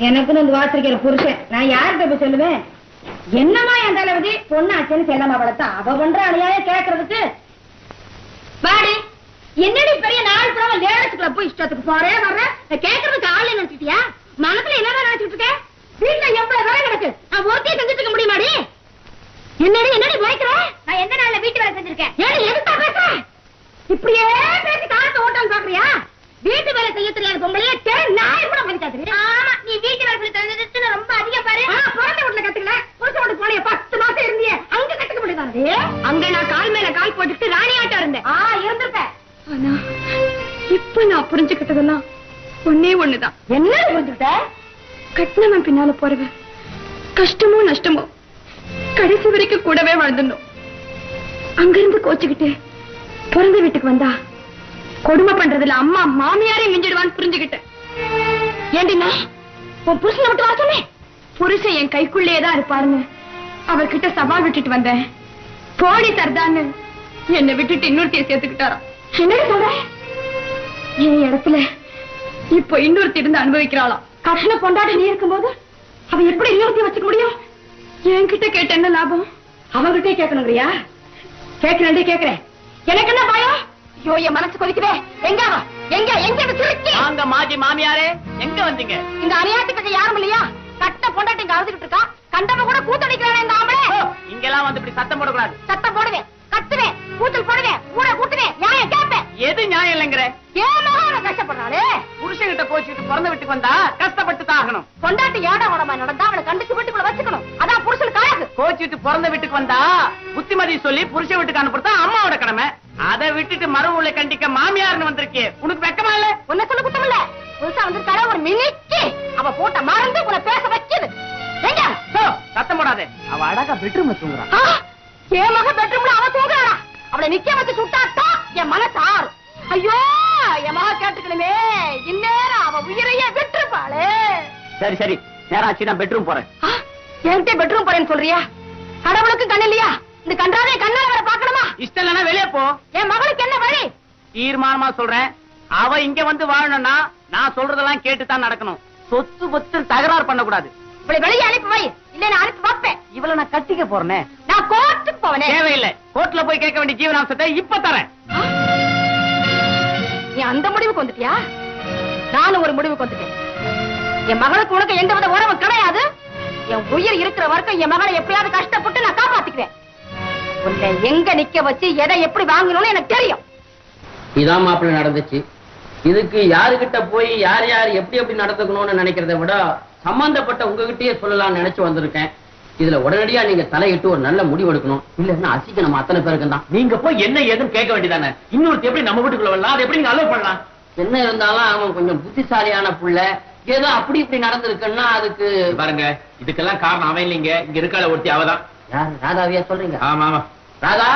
எனக்குன்னு வந்து வாசிக்கிற புருஷன் நான் யார்கிட்ட போய் சொல்லுவேன்? என்னமா என் தளபதி பொண்ணு ஆச்சுன்னு செல்லமா வளர்த்தா அவ பண்ற அநியாய கேட்கறதுக்கு வாடி. என்னடி பெரிய நாள் கூட லேடஸ்க்குள்ள போய் இஷ்டத்துக்கு போறேன் வர்றேன் கேட்கறதுக்கு ஆள் நினைச்சிட்டியா? மனசுல என்னதான் நினைச்சிட்டு இருக்க? வீட்டுல எவ்வளவு வேலை கிடக்கு, நான் ஒருத்தையும் செஞ்சுட்டு இருக்க முடியுமாடி? என்னடி என்னடி முறைக்கிற? நான் எந்த நாள்ல வீட்டு வேலை செஞ்சிருக்கேன்? ஏடி எதுக்கா பேசுற? இப்படியே பேசி காலத்தை ஓட்டான்னு பாக்குறியா? வீட்டு வேலை செய்ய தெரியாத பொம்பளையே நாய் கூட மதிக்காது. ஆமா, நீ வீட்டு வேலை செய்ய தெரிஞ்சதுன்னு ரொம்ப அதிகம் பாரு. பிறந்த வீட்டுல கத்துக்கல, புருஷ வீட்டுக்கு போனே 10 மாசம் இருந்தியே, அங்க கத்துக்க முடியாது. அங்க நான் கால் மேல கால் போட்டுட்டு ராணி ஆட்டம் இருந்தேன். இருந்திருப்பேன். ஆனா இப்ப நான் புரிஞ்சுக்கிட்டதெல்லாம் ஒன்னே ஒண்ணுதான். என்ன புரிஞ்சுக்கிட்ட? கட்டினவன் பின்னால போறவன் கஷ்டமோ நஷ்டமோ கடைசி வரைக்கும் கூடவே வாழ்ந்துடணும். அங்கிருந்து கோச்சுக்கிட்டு பிறந்த வீட்டுக்கு வந்தா கொடுமை பண்றதுல அம்மா மாமியாரே மிஞ்சிடுவான்னு புரிஞ்சுக்கிட்டேன். ஏண்டினா உன் புருஷனை விட்டு வர சொன்னேன். புருஷன் என் கைக்குள்ளேதான் இருப்பாருன்னு அவர்கிட்ட சவால் விட்டுட்டு வந்தேன். போடி தர்தான்னு என்னை விட்டுட்டு இன்னொருத்தைய சேர்த்துக்கிட்டாராம். என்ன சொல்ற? என் இடத்துல இப்ப இன்னொருத்தி இருந்து அனுபவிக்கிறாளாம். கஷ்ட பொண்டாட்டி நீ இருக்கும்போது அவ எப்படி இன்னொருத்தைய வச்சுக்க முடியும்? என்கிட்ட கேட்ட என்ன லாபம்? அவங்கிட்டே கேட்கணுங்கிறியா? கேட்கிறேன் கேட்கிறேன். எனக்கு என்ன பயம்? ஐயோ, என் மனசு கொதிக்குதே. எங்க எங்க எங்க அங்க மாஜி மாமியாரே எங்க வந்தீங்க? இந்த அநியாயத்துக்கு யாரும் இல்லையா? கட்ட பொண்டாட்டி இங்க அழுதுகிட்டு இருக்கா. கண்டவ கூட கூத்தடிக்கிறானே இந்த ஆம்பளை. இங்கெல்லாம் வந்து இப்படி சத்தம் போடக்கூடாது. சத்தம் போடுவேன், கத்துவேன், கூத்தல் போடுவேன், ஊரை கூட்டுவேன், நியாயம் கேட்பேன். எது நியாயம் இல்லைங்கிற? ஏன் கஷ்டப்படுறாளே? புருஷன்கிட்ட போச்சுட்டு பிறந்த வீட்டுக்கு வந்தா கஷ்டப்பட்டு தாகணும். பொண்டாட்டி ஏட உடம்பா நடந்தா அவளை கண்டிச்சு வீட்டுக்குள்ள வச்சுக்கணும். அதான் புருஷனுக்கு அழகு. கோச்சிட்டு பிறந்த வீட்டுக்கு வந்தா புத்திமதி சொல்லி புருஷ வீட்டுக்கு அனுப்புறதா அம்மாவோட கடமை. அதை விட்டுட்டு மறுவுள்ள கண்டிக்க மாமியார்னு வந்திருக்கே, உனக்கு வெக்கமா இல்ல? உன்ன சொல்ல குத்தம் இல்ல. புதுசா வந்திருக்காள ஒரு மினிக்கு அவ போட்ட மறந்து உன்னை பேச வைக்குது. எங்க சத்தம் போடாதே. அவ அழகா பெட்ரூம்ல தூங்குறா. என் மக பெட்ரூம்ல அவ தூங்குறாளா? அவளை நிக்க வச்சு சுட்டாத்தா என் மனசு ஆறு. ஐயோ, என் மக கேட்டுக்கணுமே, இந்நேரம் அவ உயிரையே விட்டுருப்பாளே. சரி சரி, நேராச்சு, நான் பெட்ரூம் போறேன். என்கிட்ட பெட்ரூம் போறேன்னு சொல்றியா? கடவுளுக்கு கண் இல்லையா? இந்த கன்றாவே கண்ணால வர பாக்கணுமா? இஷ்டம் இல்லைன்னா வெளியே போ. என் மகளுக்கு என்ன வழி? தீர்மானமா சொல்றேன், அவ இங்க வந்து வாழணும்னா நான் சொல்றதெல்லாம் கேட்டுதான் நடக்கணும். சொத்து பொத்து தகராறு பண்ணக்கூடாது. இவளை வெளியே அனுப்பி வை, இல்ல நான் அனுப்பி வைப்பேன். இவளை நான் கட்டிக்க போறேன். நான் கோர்ட்டுக்கு போவனே. தேவையில்லை, கோர்ட்ல போய் கேட்க வேண்டிய ஜீவனாம்சத்தை இப்ப தரேன். நீ அந்த முடிவுக்கு வந்துட்டியா? நானும் ஒரு முடிவுக்கு வந்துட்டேன். என் மகளுக்கு உனக்கு எந்த வித உறவும் கிடையாது. என் உயிர் இருக்கிற வரைக்கும் என் மகளை எப்படியாவது கஷ்டப்பட்டு நான் காப்பாத்திக்குவேன். உன்னை எங்க நிக்க வச்சு எதை எப்படி வாங்கணும்னு எனக்கு தெரியும். இதான் மாப்பிள்ளை நடந்துச்சு. இதுக்கு யாருகிட்ட போய் யார் யார் எப்படி எப்படி நடந்துக்கணும்னு நினைக்கிறத விட சம்பந்தப்பட்ட உங்ககிட்டயே சொல்லலாம்னு நினைச்சு வந்திருக்கேன். இதுல உடனடியா நீங்க தலையிட்டு ஒரு நல்ல முடிவு எடுக்கணும். இல்லன்னா அசிக்க நம்ம அத்தனை பேருக்கு தான். நீங்க போய் என்ன ஏதுன்னு கேட்க வேண்டியதானே. இன்னொருத்தி எப்படி நம்ம வீட்டுக்குள்ள வரலாம்? அதை எப்படி நீங்க அலோவ் பண்ணலாம்? என்ன இருந்தாலும் அவன் கொஞ்சம் புத்திசாலியான புள்ள. ஏதோ அப்படி இப்படி நடந்திருக்குன்னா அதுக்கு பாருங்க, இதுக்கெல்லாம் காரணம் அவன் இல்லைங்க, இங்க இருக்கால ஒருத்தி அவதான். யார்? ராதாவியா சொல்றீங்க? ஆமா ஆமா. ராதா,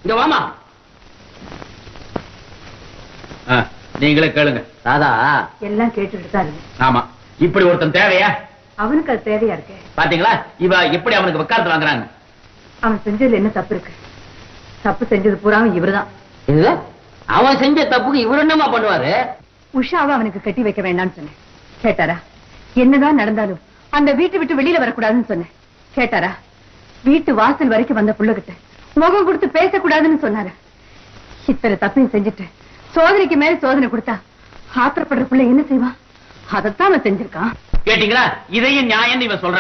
இங்க வாமா. நீங்களே கேளுங்க. ராதா, எல்லாம் கேட்டுட்டு தான் இருக்கு. ஆமா, இப்படி ஒருத்தன் தேவையா? அவனுக்கு அது தேவையா இருக்கு. பாத்தீங்களா இவ எப்படி அவனுக்கு வக்காலத்து வாங்குறாங்க. அவன் செஞ்சதுல என்ன தப்பு இருக்கு? தப்பு செஞ்சது பூராவும் இவருதான். இது அவன் செஞ்ச தப்புக்கு இவரு என்னமா பண்ணுவாரு? உஷாவை அவனுக்கு கட்டி வைக்க வேண்டாம்னு சொன்னேன். கேட்டாரா? என்னதான் நடந்தாலும் அந்த வீட்டை விட்டு வெளியில வரக்கூடாதுன்னு சொன்னேன். கேட்டாரா? வீட்டு வாசல் வரைக்கும் வந்த புள்ளகிட்ட முகம் கொடுத்து பேசக்கூடாதுன்னு சொன்னாரு. இத்தனை தப்பையும் செஞ்சுட்டு சோதனைக்கு மேல சோதனை கொடுத்தா ஆத்திரப்படுற புள்ள என்ன செய்வான்? அதைத்தான் அவன் செஞ்சிருக்கான். கேட்டீங்களா? இதையும் நியாயம் இவன் சொல்ற.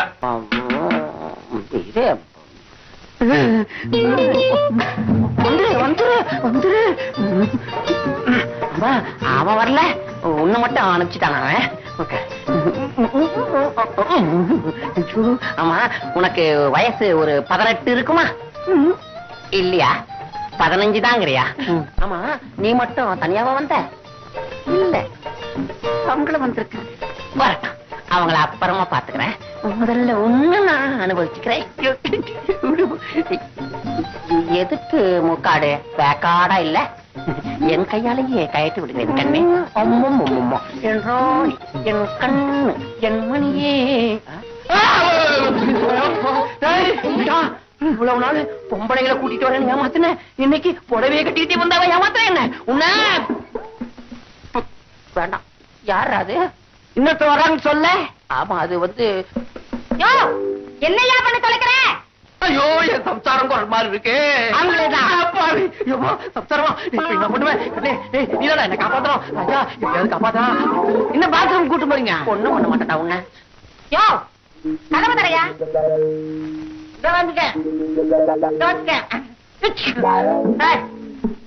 அவன் வரல, ஒண்ணு மட்டும் அனுப்பிச்சுட்டான். ஆமா, உனக்கு வயசு ஒரு 18 இருக்குமா? இல்லையா? 15 தாங்கிறியா? ஆமா, நீ மட்டும் தனியாவா வந்த? இல்ல, அவங்களும் வந்திருக்க. வரட்டும், அவங்கள அப்புறமா பாத்துக்கிறேன். முதல்ல ஒண்ணு நான் அனுபவிச்சுக்கிறேன். எதுக்கு முக்காடு வேக்காடா இல்ல? என் கையாலேயே கயட்டு விடுங்க கண்ணே. அம்மம்மா என் ராணி, என் கண்ணு, என் மணியே. இவ்வளவு நாள் பொம்பளைகளை கூட்டிட்டு வரேன்னு ஏமாத்தின, இன்னைக்கு புடவையை கட்டிட்டு வந்தாவ ஏமாத்த என்ன? உன்ன வேண்டாம். யார் அது? இன்னொருத்த வரான்னு சொல்ல. ஆமா அது வந்து யோ என்னையா பண்ணி தொலைக்கிற? ஐயோ என் சம்சாரம் குரல் மாதிரி இருக்கு. சம்சாரமா என்ன பண்ணுவேன்? நீதான் என்ன காப்பாத்தணும் ராஜா, எப்படியாவது காப்பாத்தா. என்ன பாத்ரூம் கூட்டு போறீங்க? ஒண்ணும் பண்ண மாட்டேன்டா உன்ன. யோ கதவு தரையா?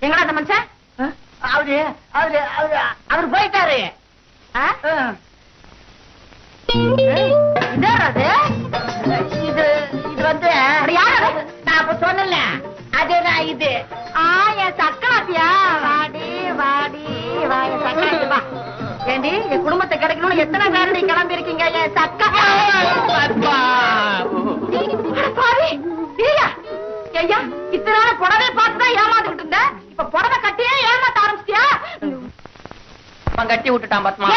எங்கடா அந்த மனுஷன்? அவர் போயிட்டாரு. இது வந்து நான் அப்ப சொன்னல அதுதான் இது. என் சக்கராத்தியா? வாடி வாடி வா என் சக்கராத்தியா. ஏண்டி என் குடும்பத்தை கிடைக்கணும்னு எத்தனை பேரடி கிளம்பி இருக்கீங்க? என் சக்கா ஐயா இத்தனை புடவை பார்த்துதான் ஏமாந்துகிட்டு இருந்த, இப்ப புடவை கட்டியே ஏமாத்த ஆரம்பிச்சியா? கட்டி விட்டுட்டான் பத்மா.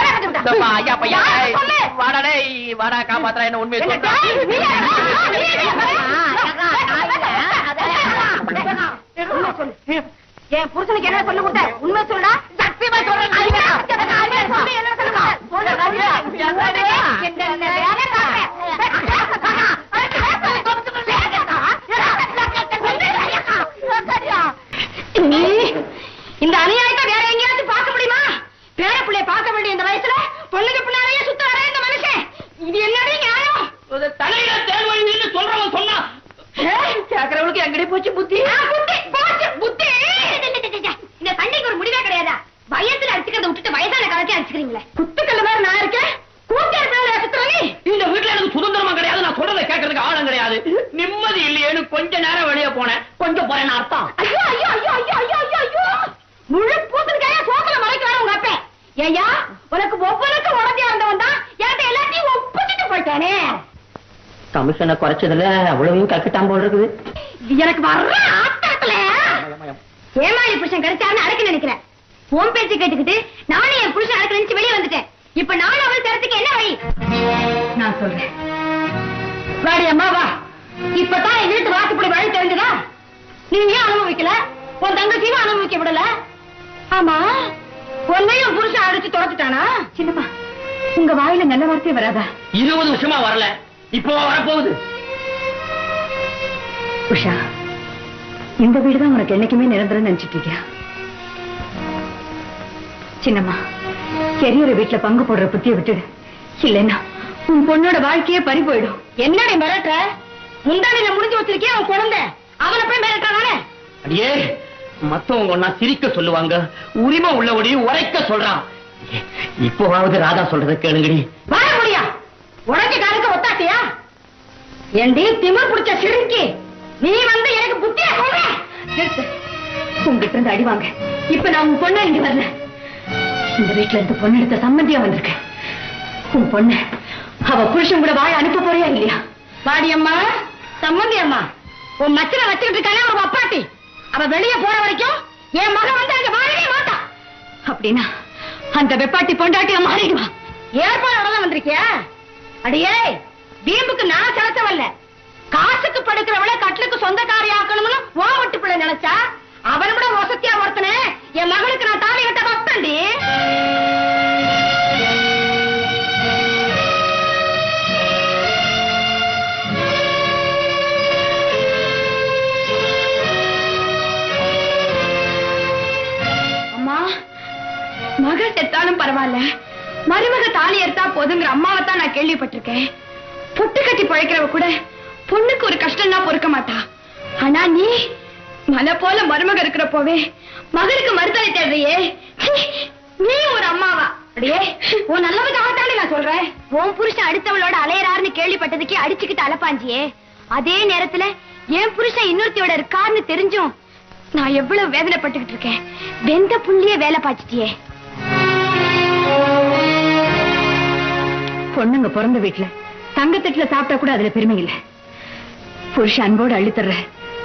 ஐயா பையா வாடா வாடா காப்பாத்தா என்ன உண்மையை சொல்றா. என் புருஷனுக்கு என்ன சொல்லு கொடுத்த? உண்மை சொல்றா. சத்தியமா சொல்றேன். இந்த அநியாயத்தை வேற எங்கேயாவது பார்க்க முடியுமா? பேர பிள்ளைய பார்க்க வேண்டிய இந்த வயசுல பொண்ணுக்கு பின்னாலேயே சுத்த வர இந்த மனுஷன். இது என்னடி நியாயம்? தலையில தேர்வழின்னு சொல்றவன் சொன்னா கேக்குறவளுக்கு எங்கடி போச்சு புத்தி? புத்தி இந்த சண்டைக்கு ஒரு முடிவே கிடையாதா? வயசுல அடிச்சுக்கிறத விட்டுட்டு வயசான காலத்தையும் அடிச்சுக்கிறீங்களே. குத்துக்கல்ல மாதிரி நான் இருக்கேன், கூட்டியார் பிள்ளை சுத்துறீ. இந்த வீட்டுல எனக்கு சுதந்திரமா கிடையாது, நான் சொல்றதை கேட்கறதுக்கு ஆளும் கிடையாது. நிம்மதி இல்லையேன்னு கொஞ்ச நேரம் வெளியே போனேன். கொஞ்சம் போறேன்னு அர்த்தம். ஐயோ ஐயோ ஐயோ ஐயோ ஐயோ ஐயோ ஐயோ முழு பூசணிக்காயா சோத்துல மறைக்க உங்க அப்ப. ஏய்யா உனக்கு ஒவ்வொருக்கும் உடஞ்சியா இருந்தவன் தான் என்கிட்ட எல்லாத்தையும் ஒப்பிச்சுட்டு போயிட்டானே. கமிஷனை குறைச்சதுல அவ்வளவையும் கற்கட்டான் போல் இருக்குது. எனக்கு வர்ற ஆட்டத்துல ஏமாளி புருஷன் கிடைச்சான்னு அடக்க நினைக்கிறேன். உன் பேச்சு கேட்டுக்கிட்டு நானே என் புருஷன் அடக்க நினைச்சு வெளியே வந்துட்டேன். இப்ப நானும் அவள் தரத்துக்கு என்ன வழி? நான் சொல்றேன். வாடி அம்மா வா. இப்பதான் என் வீட்டு வாக்குப்படி வழி தெரிஞ்சுதா? நீங்க அனுபவிக்கல, உன் தங்கச்சியும் அனுபவிக்க விடல. ஆமா உன்னையும் புருஷன் அடிச்சு துரத்துட்டானா? சின்னப்பா உங்க வாயில நல்ல வார்த்தையே வராதா? 20 வருஷமா வரல, இப்போ வரப்போகுது. உஷா இந்த வீடுதான் உனக்கு என்னைக்குமே நிரந்தரம் நினைச்சிட்டு இருக்கியா? சின்னம்மா கெரியரை வீட்டுல பங்கு போடுற புத்திய விட்டுடு. இல்லைன்னா உன் பொண்ணோட வாழ்க்கையே பறி போயிடும். என்னடி மிரட்ட? முந்தானில முடிஞ்சு வச்சிருக்கேன் அவன் குழந்தை, அவனை போய் மிரட்டானே. அடியே மத்தவங்க ஒன்னா சிரிக்க சொல்லுவாங்க, உரிமை உள்ளபடி உரைக்க சொல்றான். இப்போவாவது ராதா சொல்றத கேளுங்கடி. வர முடியா? உடஞ்ச காலுக்கு ஒத்தாட்டியா? ஏண்டி திமிர் பிடிச்ச சிறுக்கி, நீ வந்து எனக்கு புத்தியா சொல்ற? உங்ககிட்ட இருந்து அடி வாங்க. இப்ப நான் உன் பொண்ண இங்க வரல, இந்த வீட்டுல இருந்து பொண்ணு எடுத்த சம்பந்தியா வந்திருக்கேன். உன் பொண்ணு அவ புருஷன் கூட வாழ அனுப்ப போறியா இல்லையா? வாடி அம்மா. சம்பந்தி அம்மா உன் மச்சனை வச்சுக்கிட்டு இருக்கானே ஒரு அப்பாட்டி, அவ வெளியே போற வரைக்கும் என் மகன் வந்து அங்க வாழவே மாட்டான். அப்படின்னா அந்த வெப்பாட்டி பொண்டாட்டிய மாறிடுவா. ஏற்பாடு வந்திருக்கியா? அடியே வீம்புக்கு நான் செலுத்தவல்ல, காசுக்கு படுக்கிறவளை கட்டலுக்கு சொந்தக்காரி ஆக்கணும்னு ஓ விட்டு பிள்ளை நினைச்சா அவன் கூட வசத்தியா ஒருத்தனே என் மகளுக்கு நான் தாலி கட்ட வப்பண்டி. அம்மா மகள் செத்தாலும் பரவாயில்ல, மருமக தாலி எடுத்தா போதுங்கிற அம்மாவைத்தான் நான் கேள்விப்பட்டிருக்கேன். பொட்டு கட்டி பழைக்கிறவ கூட பொண்ணுக்கு ஒரு கஷ்டம்னா பொறுக்க மாட்டா. ஆனா நீ மலை போல மருமக இருக்கிறப்போவே மகளுக்கு மறுதலை தேடுறியே, நீ ஒரு அம்மாவா? அடியே உன் நல்லதுக்காகத்தானே நான் சொல்றேன். உன் புருஷன் அடுத்தவளோட அலையறாருன்னு கேள்விப்பட்டதுக்கே அடிச்சுக்கிட்டு அலப்பாஞ்சியே, அதே நேரத்துல என் புருஷன் இன்னொருத்தியோட இருக்காருன்னு தெரிஞ்சும் நான் எவ்வளவு வேதனைப்பட்டுக்கிட்டு இருக்கேன். வெந்த புள்ளிய வேலை பாய்ச்சிட்டியே. பொண்ணுங்க பிறந்த வீட்டுல தங்கத்தட்டுல சாப்பிட்டா கூட அதுல பெருமை இல்ல. புருஷ அன்போடு அள்ளித்தர்ற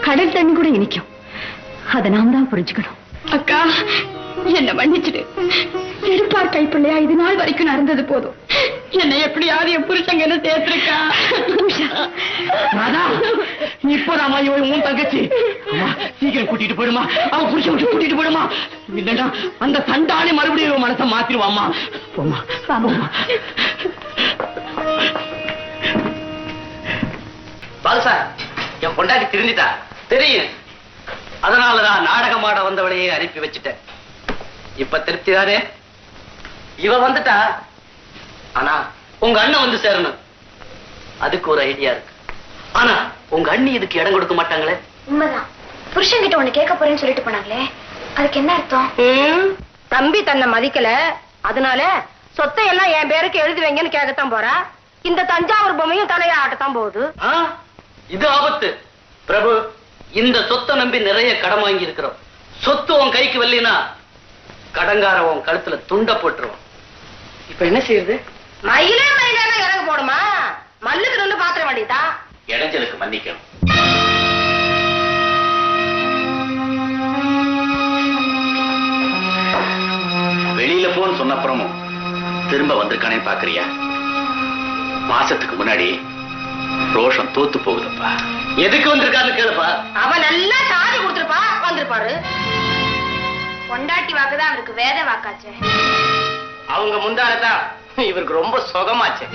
கடல் தண்ணி கூட இனிக்கும். அதை நாம் தான் புரிஞ்சுக்கணும். அக்கா என்ன மன்னிச்சிடு. எடுப்பார் கைப்பிள்ளையா இது நாள் வரைக்கும் நடந்தது போதும். என்னை எப்படியாவது என் புருஷங்க என்ன சேர்த்திருக்கா. இப்பதாமா உன் தங்கச்சி சீக்கிரம் கூட்டிட்டு போயிடுமா, அவன் புருஷன் விட்டு கூட்டிட்டு போயிடுமா, இல்லடா அந்த சண்டாளி மறுபடியும் மனசை மாத்திருவாமா. போமா பால்சா, என் பொண்டாட்டி திருந்திட்டா தெரியும். அதனாலதான் நாடகமாட வந்தவளையே அனுப்பி வச்சுட்டேன். இப்ப திருப்தி தானே? இவ வந்துட்டா, ஆனா உங்க அண்ணன் வந்து சேரணும். அதுக்கு ஒரு ஐடியா இருக்கு. ஆனா உங்க அண்ணி இதுக்கு இடம் கொடுக்க மாட்டாங்களே. உண்மைதான். புருஷன் கிட்ட ஒண்ணு கேட்க போறேன்னு சொல்லிட்டு போனாங்களே, அதுக்கு என்ன அர்த்தம்? தம்பி தன்னை மதிக்கல, அதனால சொத்தை எல்லாம் என் பேருக்கு எழுதி வைங்கன்னு கேட்கத்தான் போறா. இந்த தஞ்சாவூர் பொம்மையும் தலைய ஆட்டத்தான் போகுது. இது ஆபத்து பிரபு. இந்த சொத்தை நம்பி நிறைய கடன் வாங்கி இருக்கிறோம். சொத்து உன் கைக்கு வரலினா கடங்கார உன் கழுத்துல துண்ட போட்டுருவோம். இப்ப என்ன செய்யுது? மயிலே மயிலேனா இறங்க போடுமா, மல்லுக்கு நின்று பாத்திர வேண்டியதா. இடைஞ்சலுக்கு மன்னிக்கணும். வெளியில போன்னு சொன்ன அப்புறமும் திரும்ப வந்திருக்கானே பாக்குறியா? மாசத்துக்கு முன்னாடி ரோஷம் தோத்து போகுதுப்பா. எதுக்கு வந்திருக்கான்னு கேளுப்பா. அவன் நல்லா சாதி கொடுத்துருப்பா, வந்திருப்பாரு. பொண்டாட்டி வாக்குதான் அவருக்கு வேத வாக்காச்சே. அவங்க முந்தானதான் இவருக்கு ரொம்ப சுகமாச்சு.